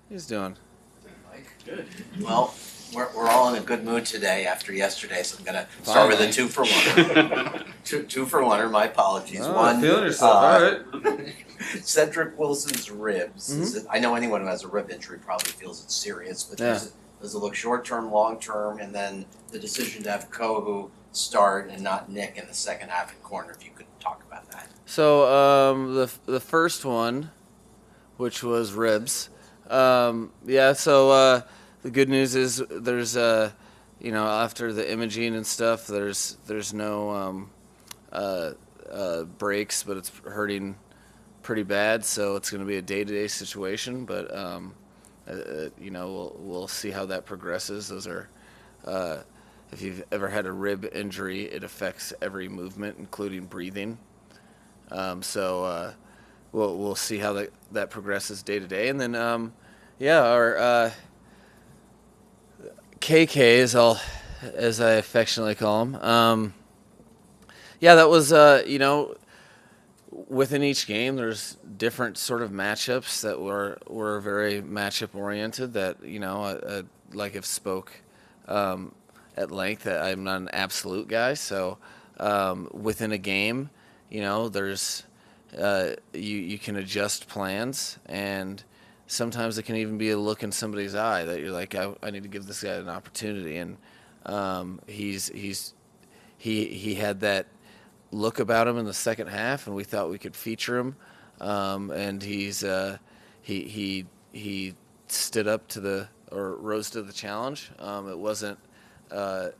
He's doing. Mike? Good. Well, we're all in a good mood today after yesterday, so I'm going to start with a two-for-one. Two-for-one, my apologies. One, feeling yourself, all right. Cedric Wilson's ribs. Mm-hmm. I know anyone who has a rib injury probably feels it's serious, but does it look short-term, long-term, and then the decision to have Kohu start and not Nick in the second half at corner, if you could talk about that. So the first one, which was ribs, so the good news is there's after the imaging and stuff, there's no breaks, but it's hurting pretty bad, so it's going to be a day-to-day situation, but we'll see how that progresses. Those are if you've ever had a rib injury, it affects every movement, including breathing. We'll see how that progresses day to day, and then our KK, as I affectionately call him. That was within each game, there's different sort of matchups that were very matchup oriented. That like I've spoke at length, that I'm not an absolute guy. So within a game, there's you can adjust plans, and sometimes it can even be a look in somebody's eye that you're like, I need to give this guy an opportunity, and he had that look about him in the second half, and we thought we could feature him, and he stood up rose to the challenge. It wasn't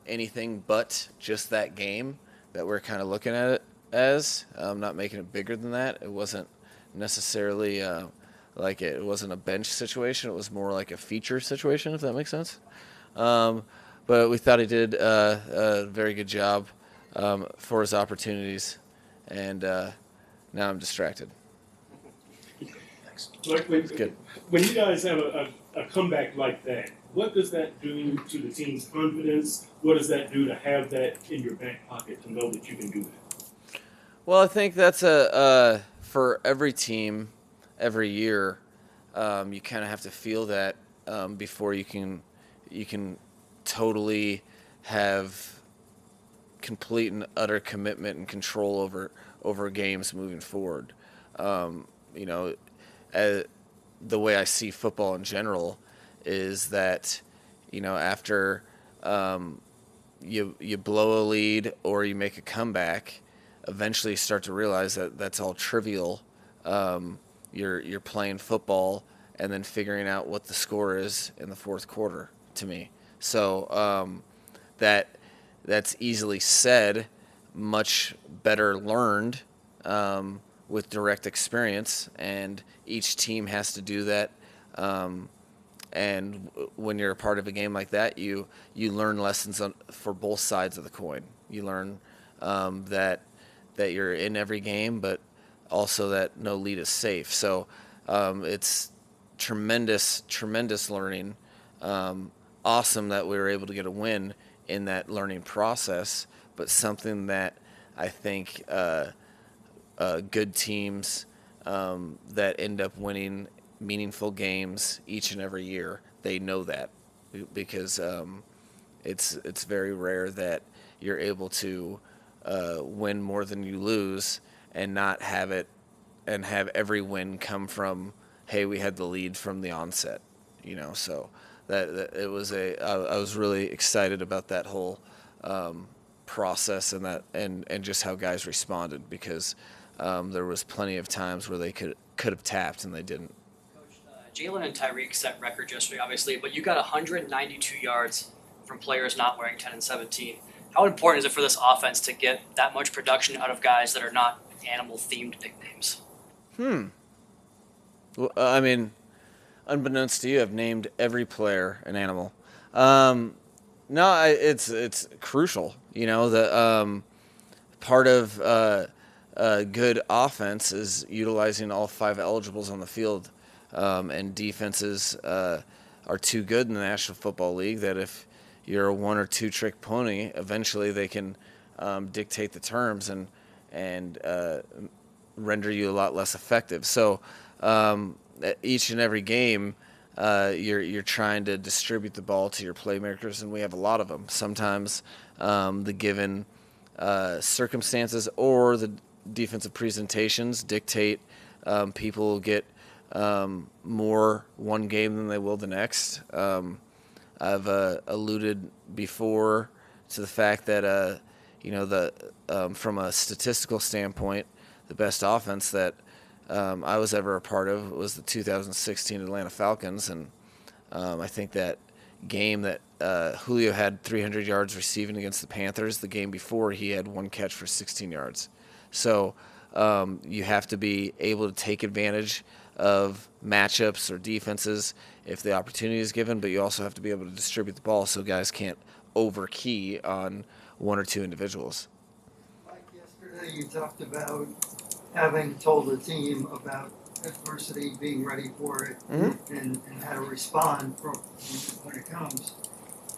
anything but just that game that we're kind of looking at it as, not making it bigger than that. It wasn't necessarily it wasn't a bench situation. It was more like a feature situation, if that makes sense. But we thought he did a very good job for his opportunities, and now I'm distracted. When you guys have a comeback like that, what does that do to the team's confidence? What does that do to have that in your back pocket to know that you can do that? Well, I think that's for every team, every year, you kind of have to feel that before you can totally have complete and utter commitment and control over games moving forward. The way I see football in general is that, after you blow a lead or you make a comeback, eventually you start to realize that that's all trivial. You're playing football and then figuring out what the score is in the fourth quarter, to me. So that's easily said, much better learned with direct experience, and each team has to do that. And when you're a part of a game like that, you learn lessons for both sides of the coin. You learn that you're in every game, but also that no lead is safe. So it's tremendous learning. Awesome that we were able to get a win in that learning process, but something that I think good teams that end up winning meaningful games each and every year, they know that, because it's very rare that you're able to win more than you lose and not have it, and have every win come from, hey, we had the lead from the onset, so that it was I was really excited about that whole process, and that and just how guys responded, because there was plenty of times where they could have tapped and they didn't. Coach, Jalen and Tyreek set records yesterday, obviously, but you got 192 yards from players not wearing 10 and 17. How important is it for this offense to get that much production out of guys that are not animal-themed nicknames? Well, I mean, unbeknownst to you, I've named every player an animal. No, it's crucial. The part of a good offense is utilizing all five eligibles on the field, and defenses are too good in the National Football League that if you're a one or two trick pony, eventually they can dictate the terms and render you a lot less effective. So each and every game, you're trying to distribute the ball to your playmakers, and we have a lot of them. Sometimes the given circumstances or the defensive presentations dictate people will get more one game than they will the next. I've alluded before to the fact that from a statistical standpoint, the best offense that I was ever a part of was the 2016 Atlanta Falcons, and I think that game that Julio had 300 yards receiving against the Panthers, the game before he had one catch for 16 yards. So you have to be able to take advantage of matchups or defenses if the opportunity is given, but you also have to be able to distribute the ball so guys can't overkey on one or two individuals. Mike, yesterday you talked about having told the team about adversity, being ready for it, and how to respond when it comes.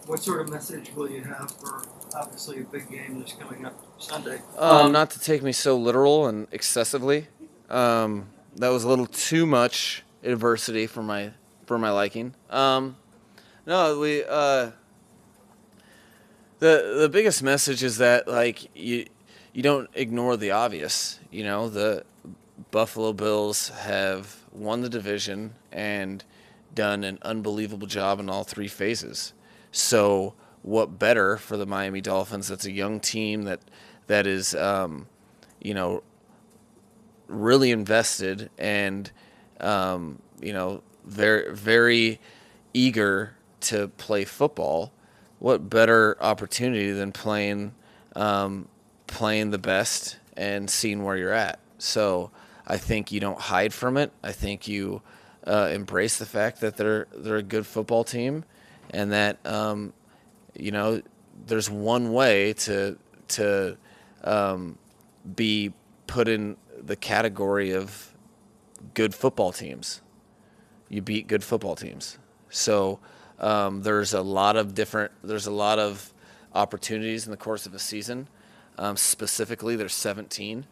What sort of message will you have for, obviously, a big game that's coming up Sunday? Not to take me so literal and excessively. That was a little too much adversity for my liking. No, we the biggest message is that you don't ignore the obvious. You know, the Buffalo Bills have won the division and done an unbelievable job in all three phases. So what better for the Miami Dolphins? That's a young team that is really invested and very, very eager to play football. What better opportunity than playing the best and seeing where you're at? So I think you don't hide from it. I think you embrace the fact that they're a good football team, and that there's one way to be put in the category of good football teams. You beat good football teams. So there's a lot of opportunities in the course of a season. Specifically, there's 17,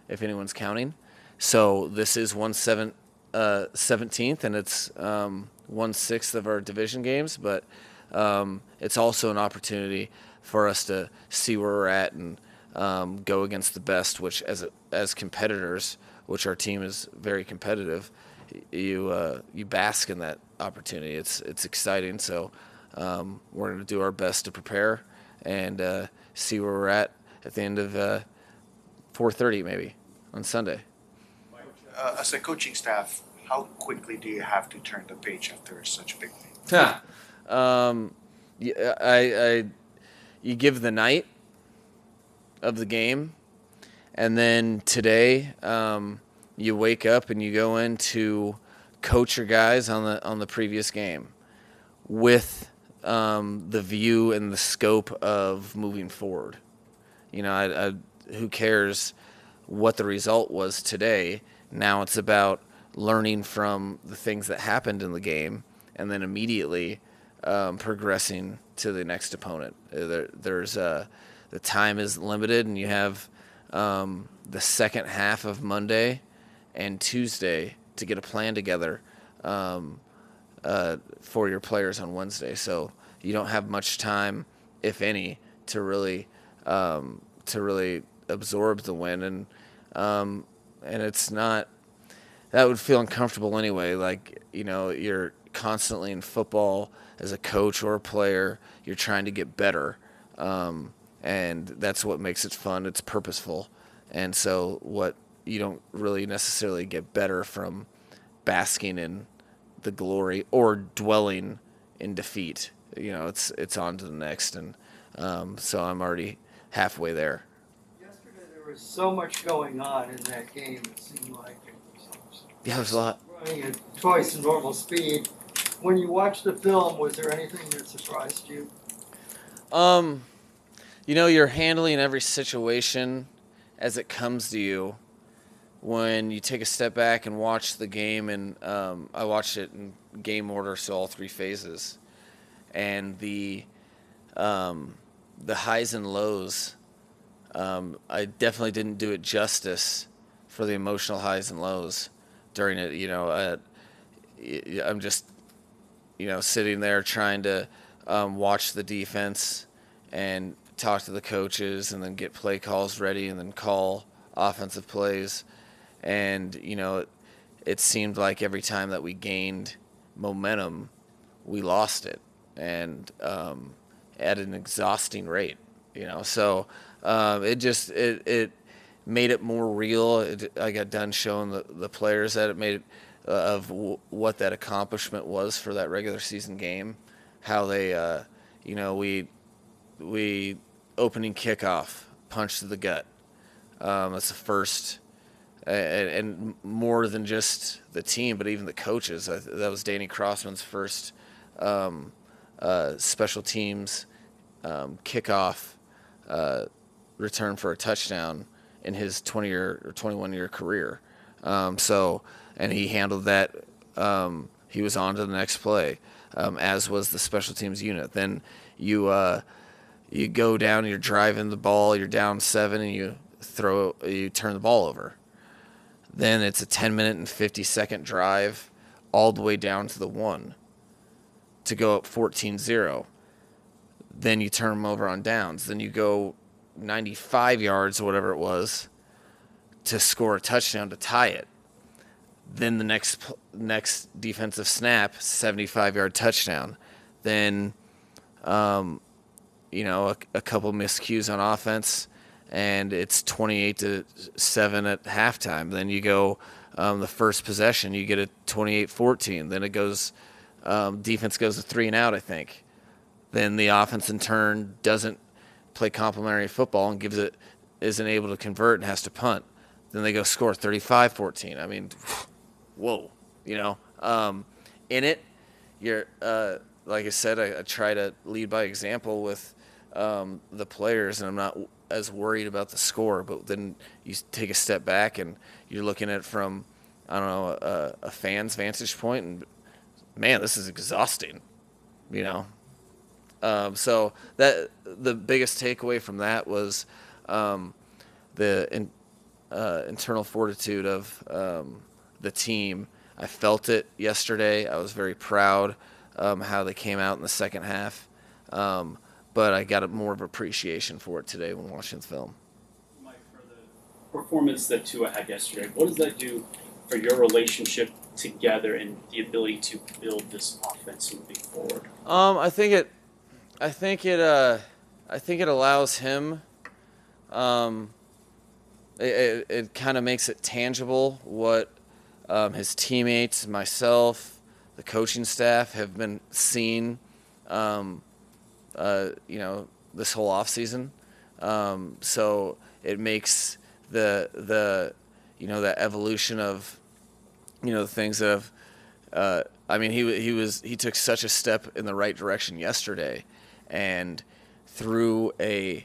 if anyone's counting. So this is 17th, and it's 1/6 of our division games. But it's also an opportunity for us to see where we're at and go against the best, which as competitors, which our team is very competitive, you bask in that opportunity. It's exciting. So we're going to do our best to prepare and see where we're at the end of 4:30 maybe on Sunday. As a coaching staff, how quickly do you have to turn the page after such a big game? You give the night of the game, and then today you wake up and you go in to coach your guys on the previous game with the view and the scope of moving forward. Who cares what the result was today? Now it's about learning from the things that happened in the game and then immediately progressing to the next opponent. The time is limited, and you have the second half of Monday and Tuesday to get a plan together for your players on Wednesday. So you don't have much time, if any, to really absorb the win, and it's not. That would feel uncomfortable anyway. You're constantly in football as a coach or a player. You're trying to get better, and that's what makes it fun. It's purposeful, and so what you don't really necessarily get better from basking in the glory or dwelling in defeat. It's on to the next, and so I'm already halfway there. Yesterday there was so much going on in that game. It seemed like it was There's a lot. running at twice the normal speed. When you watched the film, was there anything that surprised you? You're handling every situation as it comes to you. When you take a step back and watch the game, and I watched it in game order, so all three phases, and the highs and lows, I definitely didn't do it justice for the emotional highs and lows during it. I'm just sitting there trying to watch the defense and talk to the coaches and then get play calls ready and then call offensive plays. And, it seemed like every time that we gained momentum, we lost it, and at an exhausting rate, So it made it more real. I got done showing the players that it made it, what that accomplishment was for that regular season game, how they, we opening kickoff, punch to the gut. That's the first, and more than just the team, but even the coaches. That was Danny Crossman's first special teams kickoff return for a touchdown in his 20-year or 21-year career. And he handled that. He was on to the next play, as was the special teams unit. Then you go down, you're driving the ball, you're down 7, and you turn the ball over. Then it's a 10-minute and 50-second drive all the way down to the 1 to go up 14-0. Then you turn them over on downs. Then you go 95 yards or whatever it was to score a touchdown to tie it. Then the next defensive snap, 75-yard touchdown. Then, a couple miscues on offense, and it's 28-7 at halftime. Then you go the first possession, you get a 28-14. Then it goes, defense goes to 3 and out, I think. Then the offense in turn doesn't play complimentary football and isn't able to convert and has to punt. Then they go score 35-14. I mean, whoa, in it, you're like I said, I try to lead by example with the players, and I'm not as worried about the score. But then you take a step back and you're looking at it from, a fan's vantage point, and man, this is exhausting, So that the biggest takeaway from that was the internal fortitude of the team. I felt it yesterday. I was very proud how they came out in the second half, but I got more of appreciation for it today when watching the film. Mike, for the performance that Tua had yesterday, what does that do for your relationship together and the ability to build this offense moving forward? I think it allows him. It kind of makes it tangible what his teammates, myself, the coaching staff have been seeing, this whole offseason. So it makes the evolution of, the things that have, he took such a step in the right direction yesterday, and threw an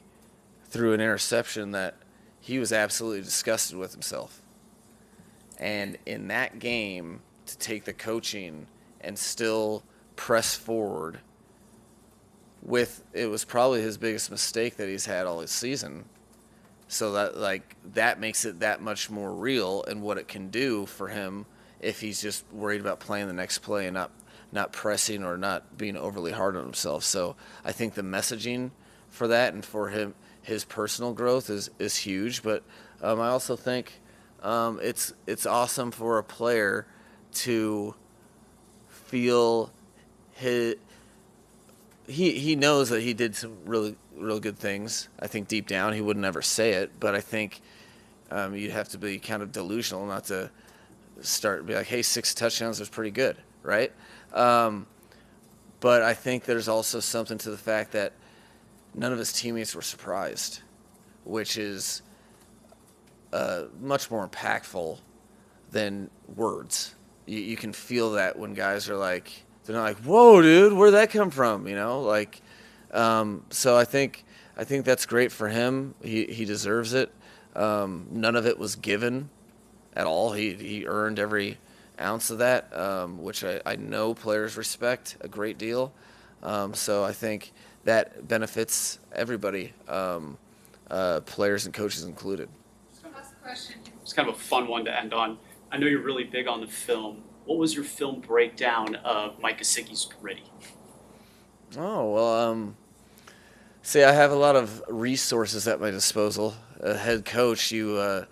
interception that he was absolutely disgusted with himself. And in that game, to take the coaching and still press forward it was probably his biggest mistake that he's had all this season. So that makes it that much more real, and what it can do for him if he's just worried about playing the next play and not pressing or not being overly hard on himself. So I think the messaging for that and for his personal growth is huge. But I also think it's awesome for a player to feel he knows that he did some really real good things. I think deep down he would never say it, but I think you'd have to be kind of delusional not to be like, hey, 6 touchdowns is pretty good, right? But I think there's also something to the fact that none of his teammates were surprised, which is much more impactful than words. You can feel that when guys are like, they're not like, whoa, dude, where'd that come from? So I think that's great for him. He deserves it. None of it was given at all. He earned every ounce of that, which I know players respect a great deal. So I think that benefits everybody, players and coaches included. It's kind of a fun one to end on. I know you're really big on the film. What was your film breakdown of Mike Gesicki's gritty? Oh, well, see, I have a lot of resources at my disposal. A head coach, you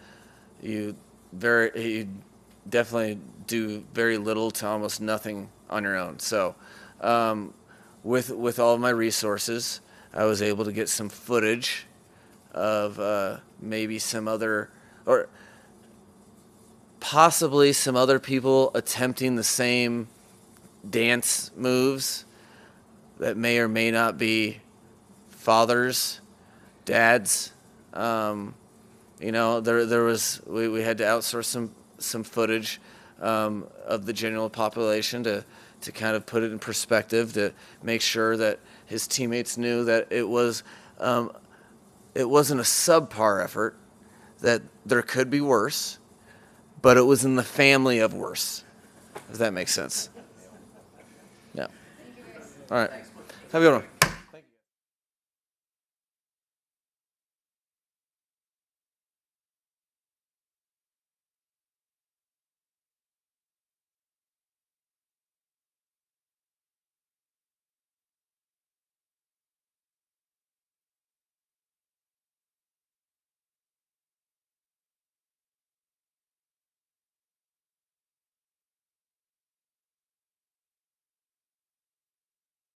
definitely do very little to almost nothing on your own. So, with all of my resources, I was able to get some footage of maybe some other, or possibly some other people attempting the same dance moves that may or may not be fathers, dads. There was we had to outsource some footage of the general population to kind of put it in perspective, to make sure that his teammates knew that it wasn't a subpar effort, that there could be worse, but it was in the family of worse. Does that make sense? Yeah. All right. Have a good one.